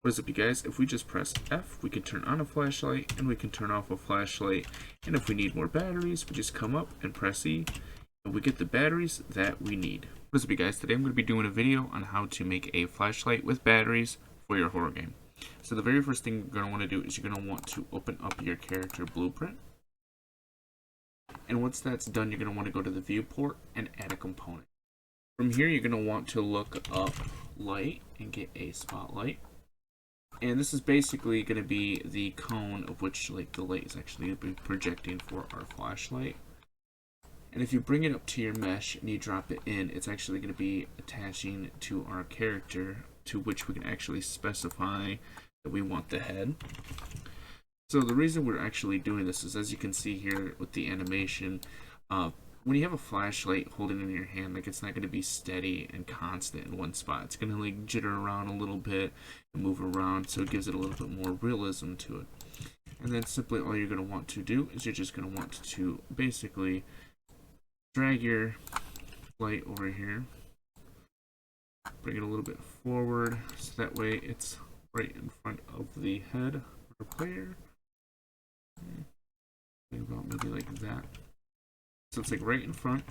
What is up, you guys? If we just press F, we can turn on a flashlight and we can turn off a flashlight. And if we need more batteries, we just come up and press E and we get the batteries that we need. What is up, you guys? Today I'm going to be doing a video on how to make a flashlight with batteries for your horror game. So the very first thing you're going to want to do is you're going to want to open up your character blueprint. And once that's done, you're going to want to go to the viewport and add a component. From here, you're going to want to look up light and get a spotlight. And this is basically going to be the cone of which the light is actually going to be projecting for our flashlight. And if you bring it up to your mesh and you drop it in, it's actually going to be attaching to our character, to which we can actually specify that we want the head. So the reason we're actually doing this is, as you can see here with the animation, when you have a flashlight holding in your hand, it's not going to be steady and constant in one spot. It's going to jitter around a little bit and move around, so it gives it a little bit more realism to it. And then simply all you're going to want to do is you're just going to want to basically drag your light over here, bring it a little bit forward, so that way it's right in front of the head of the player. Think about maybe like that. So it's right in front.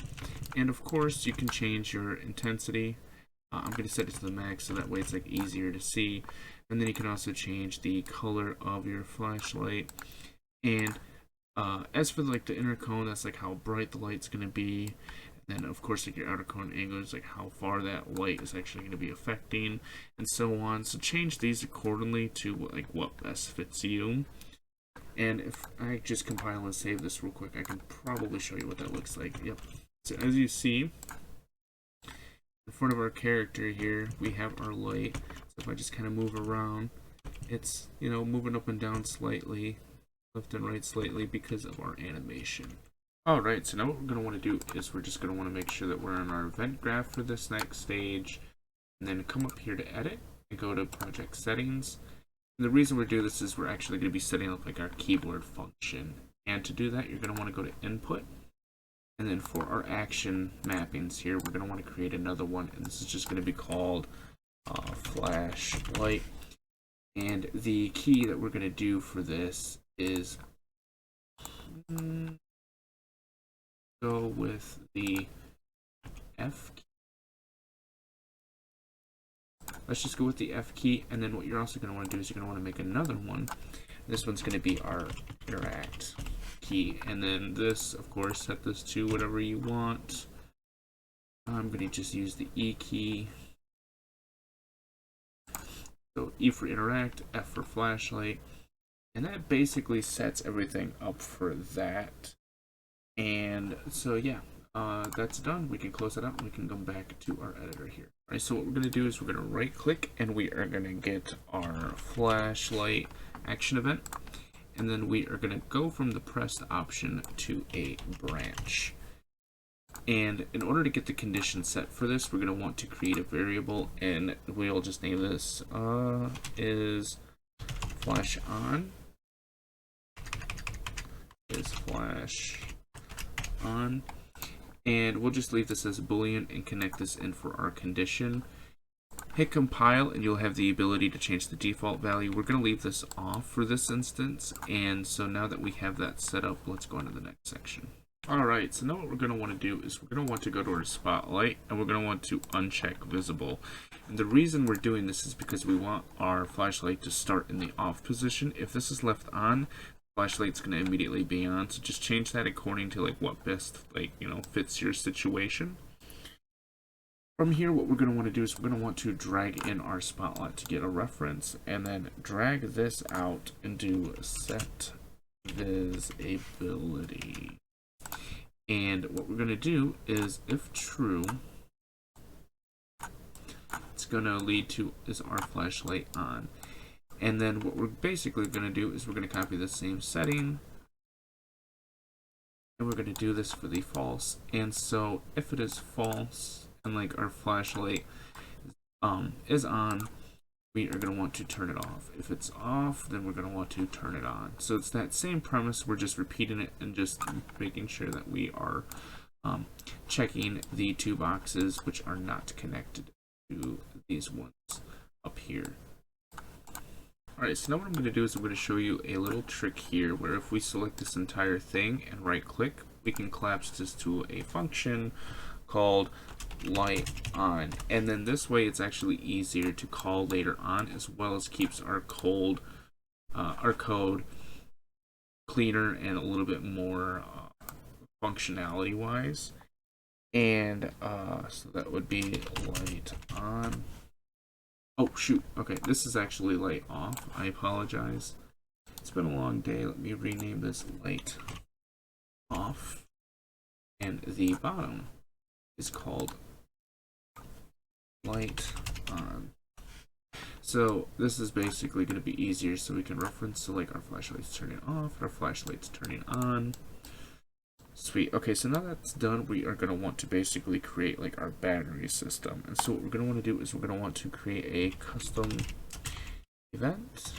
And of course you can change your intensity. I'm going to set it to the max so that way it's easier to see. And then you can also change the color of your flashlight. And as for the inner cone, that's how bright the light's going to be. And then of course your outer cone angle is how far that light is actually going to be affecting, and so on. So change these accordingly to what best fits you. And if I just compile and save this real quick, I can probably show you what that looks like. Yep. So as you see, in front of our character here, we have our light. So if I just kind of move around, it's, moving up and down slightly, left and right slightly because of our animation. Alright, so now what we're going to want to do is we're just going to want to make sure that we're in our event graph for this next stage. And then come up here to edit and go to project settings. And the reason we're doing this is we're actually going to be setting up our keyboard function. And to do that, you're going to want to go to input. And then for our action mappings here, we're going to want to create another one. And this is just going to be called flashlight. And the key that we're going to do for this is go with the F key. Let's just go with the F key, and then what you're also going to want to do is you're going to want to make another one. This one's going to be our interact key, and then this, of course, set this to whatever you want. I'm going to just use the E key. So E for interact, F for flashlight, and that basically sets everything up for that. And so yeah, that's done. We can close it up and we can come back to our editor here. Alright, so what we're going to do is we're going to right click and we are going to get our flashlight action event, and then we are going to go from the pressed option to a branch. And in order to get the condition set for this, we're going to want to create a variable, and we'll just name this is flash on, is flash on, and we'll just leave this as a boolean and connect this in for our condition. Hit compile and you'll have the ability to change the default value. We're going to leave this off for this instance, and so now that we have that set up, let's go on to the next section. Alright, so now what we're going to want to do is we're going to want to go to our spotlight and we're going to want to uncheck visible. And the reason we're doing this is because we want our flashlight to start in the off position. If this is left on, flashlight's going to immediately be on, so just change that according to what best fits your situation. From here, what we're going to want to do is we're going to want to drag in our spotlight to get a reference, and then drag this out and do set visibility. And what we're going to do is, if true, it's going to lead to is our flashlight on. And then what we're basically going to do is we're going to copy the same setting, and we're going to do this for the false. And so if it is false and our flashlight is on, we are going to want to turn it off. If it's off, then we're going to want to turn it on. So it's that same premise, we're just repeating it and just making sure that we are checking the two boxes which are not connected to these ones up here. Alright, so now what I'm going to do is I'm going to show you a little trick here where if we select this entire thing and right click, we can collapse this to a function called light on, and then this way it's actually easier to call later on, as well as keeps our code cleaner and a little bit more functionality wise. And so that would be light on. Oh shoot, okay, this is actually light off. I apologize. It's been a long day. Let me rename this light off. And the bottom is called light on. So this is basically going to be easier, so we can reference to like our flashlight's turning off, our flashlight's turning on. Sweet. Okay, so now that's done, we are going to want to basically create like our battery system. And so what we're going to want to do is we're going to want to create a custom event.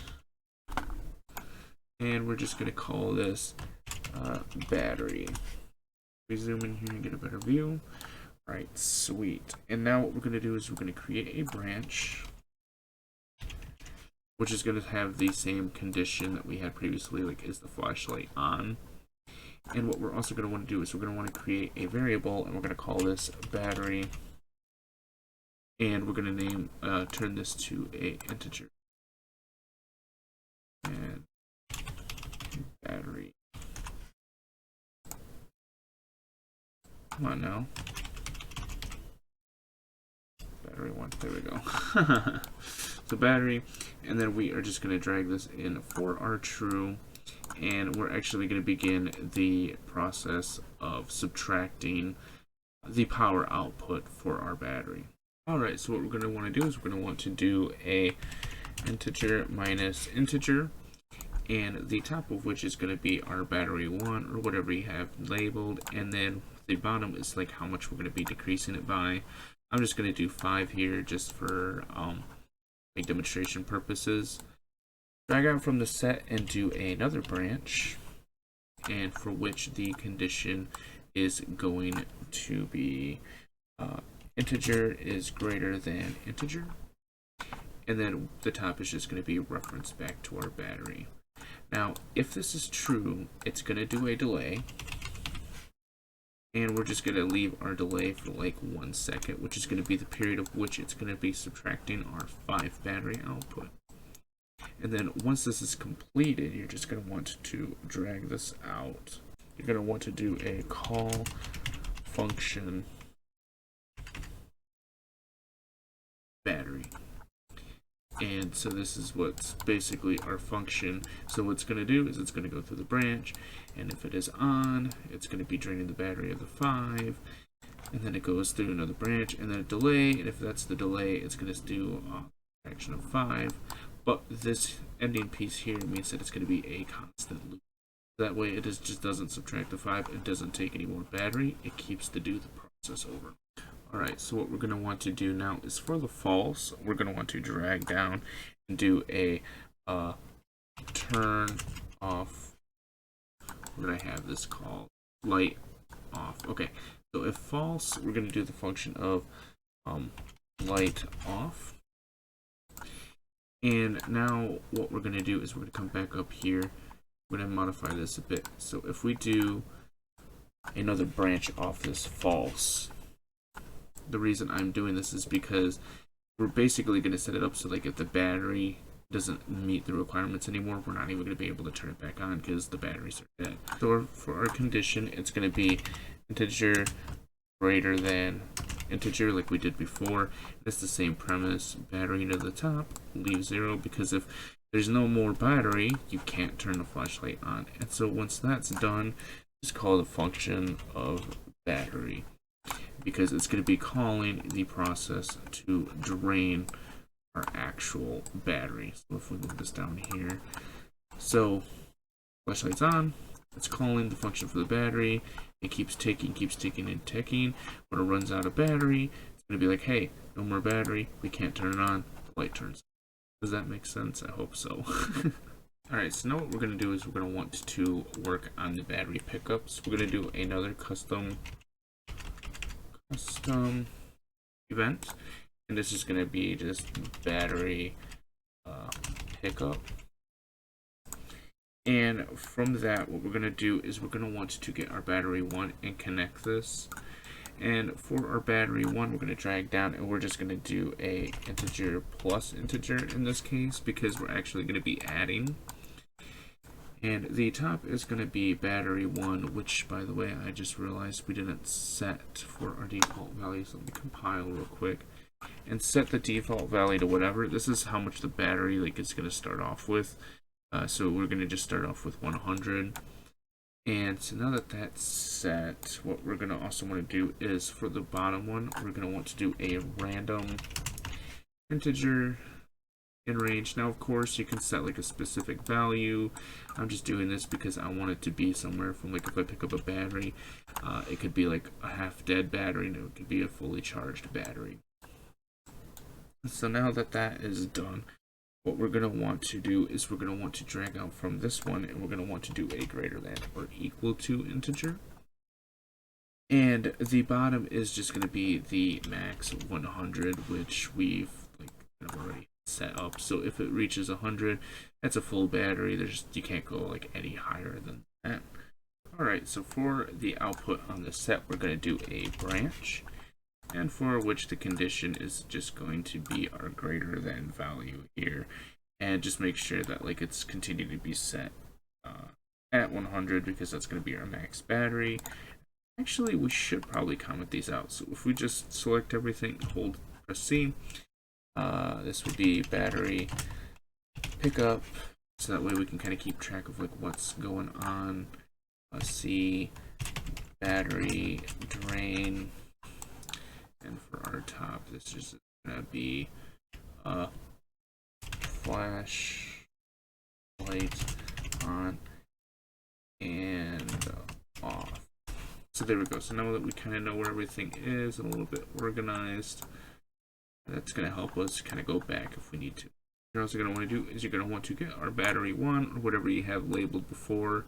And we're just going to call this battery. We zoom in here and get a better view. Alright, sweet. And now what we're going to do is we're going to create a branch, which is going to have the same condition that we had previously, like is the flashlight on. And what we're also going to want to do is we're going to want to create a variable, and we're going to call this battery. And we're going to name, turn this to a integer. And battery. Come on now. Battery 1, there we go. So battery, and then we are just going to drag this in for our true. And we're actually going to begin the process of subtracting the power output for our battery. Alright, so what we're going to want to do is we're going to want to do a integer minus integer, and the top of which is going to be our battery 1 or whatever you have labeled, and then the bottom is like how much we're going to be decreasing it by. I'm just going to do 5 here just for like demonstration purposes. Drag out from the set and do another branch, and for which the condition is going to be integer is greater than integer, and then the top is just going to be referenced back to our battery. Now if this is true, it's going to do a delay, and we're just going to leave our delay for like 1 second, which is going to be the period of which it's going to be subtracting our 5 battery output. And then once this is completed, you're just going to want to drag this out. You're going to want to do a call function battery. And so this is what's basically our function. So what it's going to do is it's going to go through the branch, and if it is on, it's going to be draining the battery of the 5, and then it goes through another branch, and then a delay, and if that's the delay, it's going to do a fraction of 5. But this ending piece here means that it's going to be a constant loop. That way it just doesn't subtract the 5, it doesn't take any more battery, it keeps to do the process over. Alright, so what we're going to want to do now is for the false, we're going to want to drag down and do a turn off. What did I have this called? Light off. Okay, so if false, we're going to do the function of light off. And now what we're going to do is we're going to come back up here. We're going to modify this a bit. So if we do another branch off this false, the reason I'm doing this is because we're basically going to set it up so like if the battery doesn't meet the requirements anymore, we're not even going to be able to turn it back on because the batteries are dead. So for our condition, it's going to be integer greater than integer like we did before. It's the same premise. Battery to the top, leave 0, because if there's no more battery, you can't turn the flashlight on. And so once that's done, just call the function of battery, because it's going to be calling the process to drain our actual battery. So if we move this down here, so flashlight's on, it's calling the function for the battery. It keeps ticking and ticking. When it runs out of battery, it's going to be like, hey, no more battery, we can't turn it on, the light turns on. Does that make sense? I hope so. Alright, so now what we're going to do is we're going to want to work on the battery pickups. We're going to do another custom event, and this is going to be just battery pickup. And from that, what we're going to do is we're going to want to get our battery 1 and connect this. And for our battery 1, we're going to drag down, and we're just going to do a integer plus integer in this case, because we're actually going to be adding. And the top is going to be battery 1, which, by the way, I just realized we didn't set for our default value. So let me compile real quick and set the default value to whatever. This is how much the battery is going to start off with. So we're going to just start off with 100. And so now that that's set, what we're going to also want to do is for the bottom one, we're going to want to do a random integer in range. Now, of course, you can set a specific value. I'm just doing this because I want it to be somewhere from if I pick up a battery, it could be a half dead battery, and it could be a fully charged battery. So now that that is done, what we're going to want to do is we're going to want to drag out from this one, and we're going to want to do a greater than or equal to integer. And the bottom is just going to be the max 100, which we've already set up. So if it reaches 100, that's a full battery. You can't go any higher than that. Alright, so for the output on the set, we're going to do a branch, and for which the condition is just going to be our greater than value here, and just make sure that it's continuing to be set at 100, because that's going to be our max battery. Actually, we should probably comment these out. So if we just select everything, press C, this would be battery pickup, so that way we can kind of keep track of what's going on. C, battery drain. And for our top, this is going to be flash light on and off. So there we go. So now that we kind of know where everything is and a little bit organized, that's going to help us kind of go back if we need to. What you're also going to want to do is you're going to want to get our battery 1 or whatever you have labeled before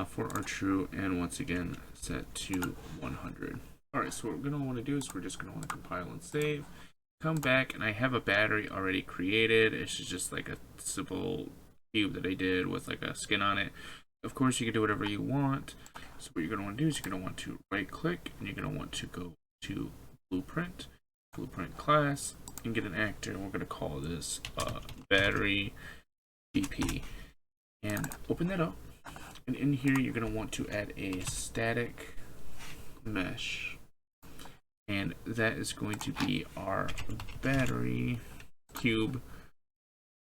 for our true, and once again set to 100. Alright, so what we're going to want to do is we're just going to want to compile and save. Come back, and I have a battery already created. It's just a simple cube that I did with a skin on it. Of course, you can do whatever you want. So what you're going to want to do is you're going to want to right click, and you're going to want to go to blueprint class, and get an actor, and we're going to call this battery BP. And open that up, and in here you're going to want to add a static mesh. And that is going to be our battery cube,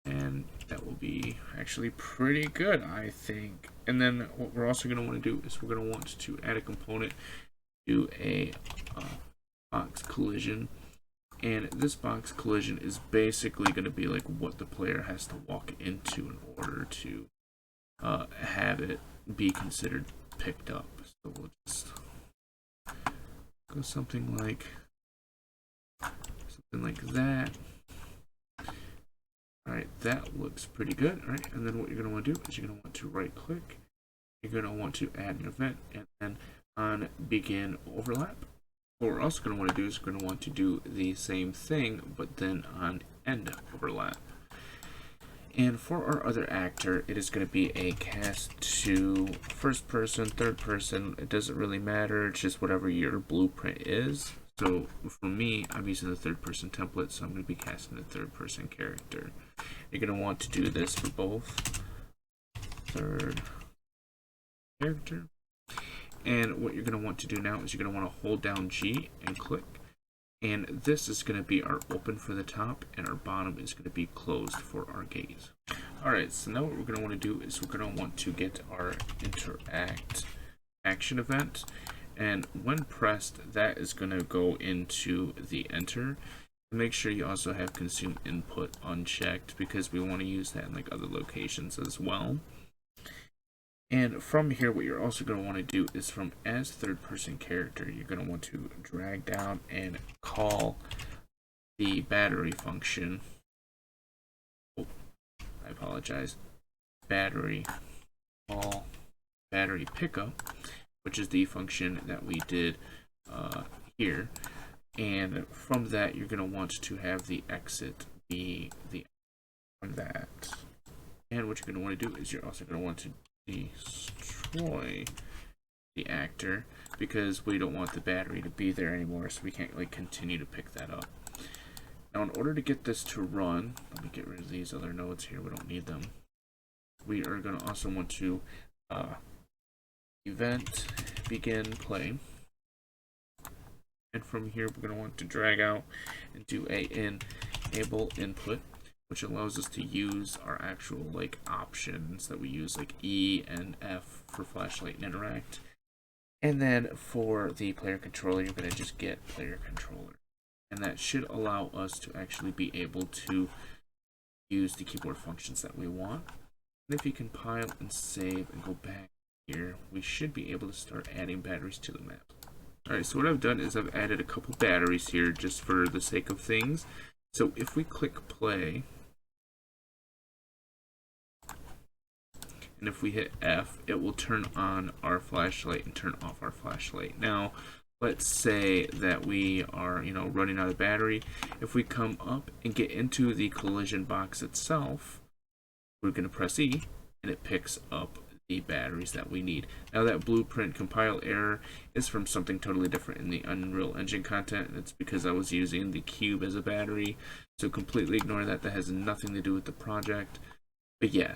and that will be actually pretty good, I think. And then what we're also going to want to do is we're going to want to add a component, do a box collision, and this box collision is basically going to be what the player has to walk into in order to have it be considered picked up. So we'll just go something like that. Alright, that looks pretty good. Alright, and then what you're going to want to do is you're going to want to right click, you're going to want to add an event, and then on begin overlap. What we're also going to want to do is we're going to want to do the same thing, but then on end overlap. And for our other actor, it is going to be a cast to first person, third person. It doesn't really matter. It's just whatever your blueprint is. So for me, I'm using the third person template, so I'm going to be casting the third person character. You're going to want to do this for both third character. And what you're going to want to do now is you're going to want to hold down G and click. And this is going to be our open for the top, and our bottom is going to be closed for our gaze. Alright, so now what we're going to want to do is we're going to want to get our interact action event. And when pressed, that is going to go into the enter. Make sure you also have consume input unchecked, because we want to use that in other locations as well. And from here, what you're also going to want to do is from as third person character, you're going to want to drag down and call the battery function. Oh, I apologize. Battery call battery pickup, which is the function that we did here. And from that, you're going to want to have the exit be the that. And what you're going to want to do is you're also going to want to destroy the actor, because we don't want the battery to be there anymore, so we can't like continue to pick that up. Now in order to get this to run, let me get rid of these other nodes here, we don't need them. We are going to also want to event begin play, and from here we're going to want to drag out and do a enable input, which allows us to use our actual like options that we use, like E and F for flashlight and interact. And then for the player controller, you're going to just get player controller, and that should allow us to actually be able to use the keyboard functions that we want. And if you compile and save and go back here, we should be able to start adding batteries to the map. Alright, so what I've done is I've added a couple batteries here just for the sake of things. So if we click play, and if we hit F, it will turn on our flashlight and turn off our flashlight. Now, let's say that we are, running out of battery. If we come up and get into the collision box itself, we're going to press E, and it picks up the batteries that we need. Now that blueprint compile error is from something totally different in the Unreal Engine content. It's because I was using the cube as a battery, so completely ignore that. That has nothing to do with the project. But yeah,